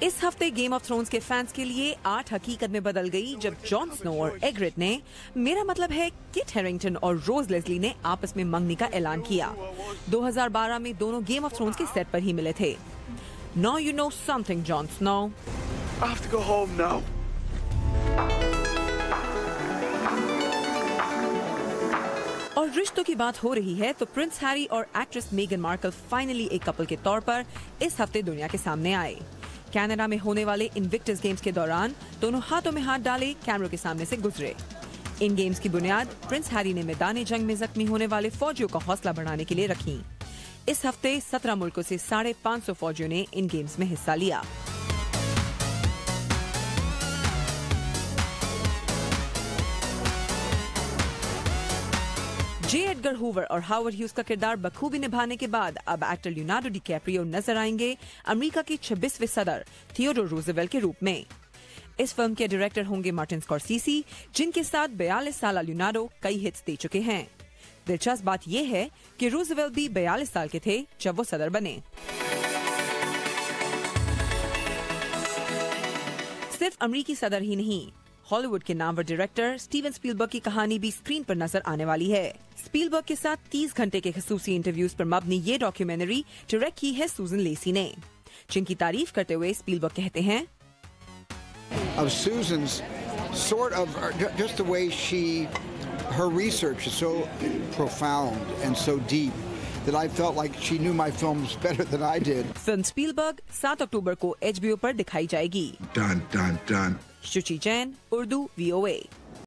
इस हफ्ते game of thrones के फैंस के लिए 8 हकीकत में बदल गई जब जॉन स्नो और एग्रिड ने, मेरा मतलब है किट हैरिंगटन और रोज लेस्ली ने आपस में मंगनी का ऐलान किया। 2012 में दोनों गेम ऑफ थ्रोन्स के सेट पर ही मिले थे। Now you know something, Jon Snow. I have to go home now. और रिश्तों की बात हो रही है तो प्रिंस हैरी और एक्ट्रेस मेगन मार्कल फाइनली एक कपल के तौर पर इस हफ्ते दुनिया के सामने आए। कनाडा में होने वाले इनविक्टस गेम्स के दौरान दोनों हाथों में हाथ डाले कैमरों के सामने से गुजरे। इन गेम्स की बुनियाद प्रिंस हैरी ने मैदान जंग में जख्मी होने वाले फौजियों का हौसला बढ़ाने के लिए रखी। इस हफ्ते 17 मुल्कों से 550 फौजियों ने इन गेम्स में हिस्सा लिया। जे एडगर हूवर और हावर्ड ह्यूज का किरदार बखूबी निभाने के बाद अब एक्टर लियोनार्डो डिकैप्रियो नजर आएंगे अमेरिका के 26वें सदर थियोडोर रूजवेल्ट के रूप में। इस फिल्म के डायरेक्टर होंगे मार्टिन स्कॉर्सेसी, जिनके साथ 42 साल लियोनार्डो कई हिट्स दे चुके हैं। दिलचस्प बात यह है कि रूजवेल्ट भी 42 साल के थे जब वो सदर बने। सिर्फ अमेरिकी सदर ही नहीं, हॉलीवुड के नामवर डायरेक्टर स्टीवन स्पीलबर्ग की कहानी भी स्क्रीन पर नजर आने वाली है। स्पीलबर्ग के साथ 30 घंटे के खसूसी इंटरव्यूज पर मबनी ये डॉक्यूमेंट्री डायरेक्ट की है सूजन लेसी ने, जिनकी तारीफ करते हुए स्पीलबर्ग कहते हैं, Of Susan's sort of just the way her research is so profound and so deep that I felt like she knew my films better than I did. Film Spielberg 7 अक्टूबर को HBO पर दिखाई जाएगी। Dun, dun, dun. शुचि Jain, Urdu VOA।